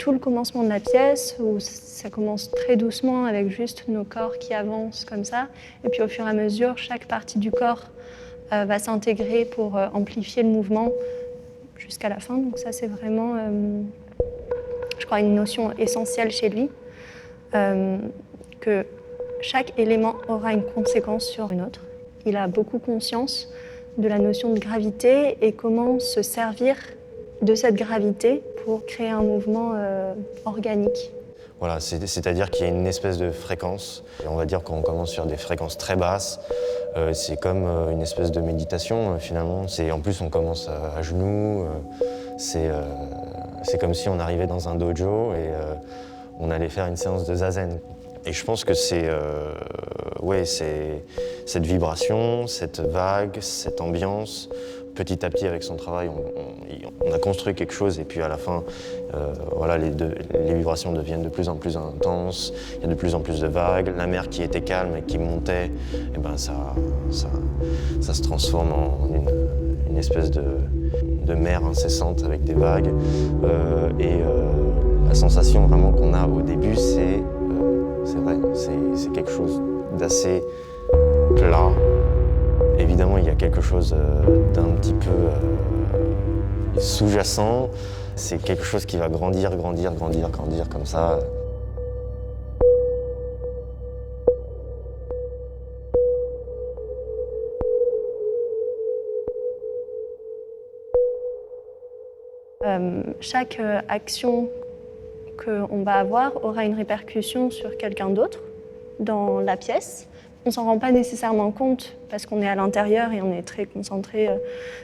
tout le commencement de la pièce, où ça commence très doucement avec juste nos corps qui avancent comme ça. Et puis au fur et à mesure, chaque partie du corps va s'intégrer pour amplifier le mouvement jusqu'à la fin. Donc ça, c'est vraiment, je crois, une notion essentielle chez lui, que chaque élément aura une conséquence sur une autre. Il a beaucoup conscience de la notion de gravité et comment se servir de cette gravité pour créer un mouvement organique. Voilà, c'est-à-dire qu'il y a une espèce de fréquence. Et on va dire qu'on commence sur des fréquences très basses. C'est comme une espèce de méditation finalement. En plus, on commence à genoux. C'est comme si on arrivait dans un dojo et on allait faire une séance de zazen. Et je pense que c'est cette vibration, cette vague, cette ambiance. Petit à petit, avec son travail, on a construit quelque chose et puis à la fin, voilà, les vibrations deviennent de plus en plus intenses, il y a de plus en plus de vagues. La mer qui était calme et qui montait, et ben ça se transforme en une espèce de mer incessante avec des vagues. La sensation vraiment qu'on a au début, c'est vrai, c'est quelque chose d'assez plat. Évidemment, il y a quelque chose d'un petit peu sous-jacent. C'est quelque chose qui va grandir comme ça. Chaque action qu'on va avoir aura une répercussion sur quelqu'un d'autre dans la pièce. On ne s'en rend pas nécessairement compte parce qu'on est à l'intérieur et on est très concentré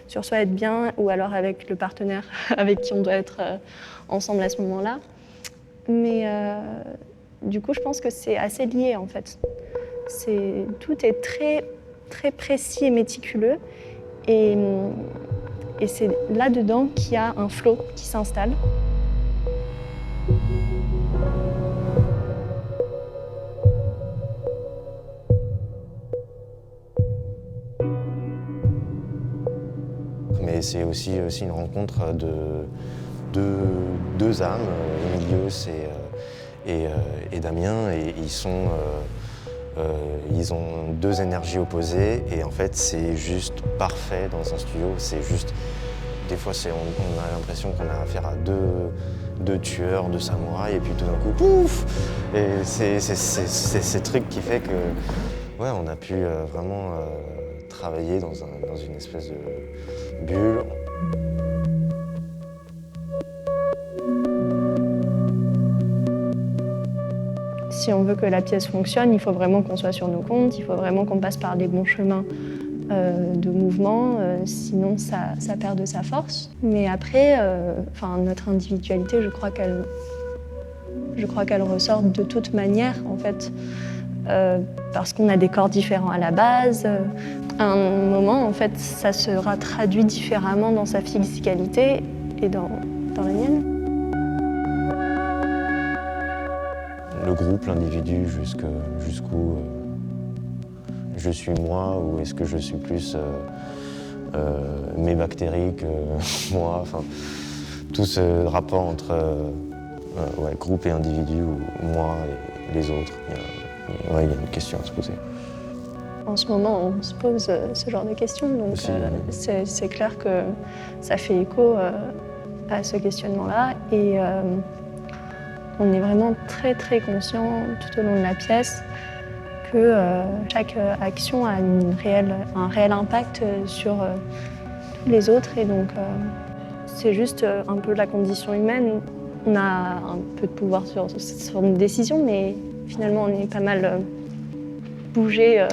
sur soi, être bien, ou alors avec le partenaire avec qui on doit être ensemble à ce moment-là. Mais du coup, je pense que c'est assez lié en fait. Tout est très, très précis et méticuleux. Et c'est là-dedans qu'il y a un flow qui s'installe. Mais c'est aussi une rencontre de deux âmes. Emilio et Damien, et ils ont deux énergies opposées et en fait c'est juste parfait dans un studio. C'est juste, des fois on a l'impression qu'on a affaire à deux tueurs, deux samouraïs, et puis tout d'un coup, pouf! Et c'est ce truc qui fait que ouais, on a pu vraiment travailler dans une espèce de bulle. Si on veut que la pièce fonctionne, il faut vraiment qu'on soit sur nos comptes, il faut vraiment qu'on passe par les bons chemins de mouvement, sinon ça perd de sa force. Mais après, notre individualité, je crois qu'elle ressort de toute manière, en fait, parce qu'on a des corps différents à la base. À un moment, en fait, ça sera traduit différemment dans sa physicalité et dans la mienne. Le groupe, l'individu, jusqu'où je suis moi, ou est-ce que je suis plus mes bactéries que moi, enfin, tout ce rapport entre groupe et individu, ou moi et les autres, il y a une question à se poser. En ce moment, on se pose ce genre de questions, donc c'est clair que ça fait écho à ce questionnement-là. Et on est vraiment très très conscient tout au long de la pièce que chaque action a un réel impact sur tous les autres. Et donc c'est juste un peu la condition humaine. On a un peu de pouvoir sur nos décisions, mais finalement on est pas mal bougé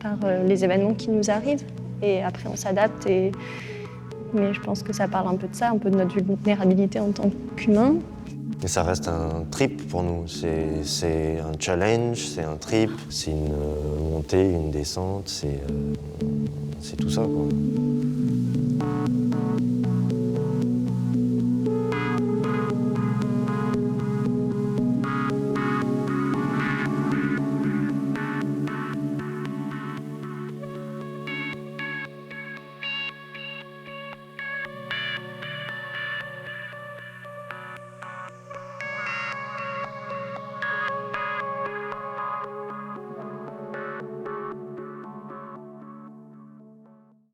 par les événements qui nous arrivent. Et après on s'adapte. Mais je pense que ça parle un peu de ça, un peu de notre vulnérabilité en tant qu'humain. Et ça reste un trip pour nous, c'est un challenge, c'est un trip, c'est une montée, une descente, c'est tout ça, quoi.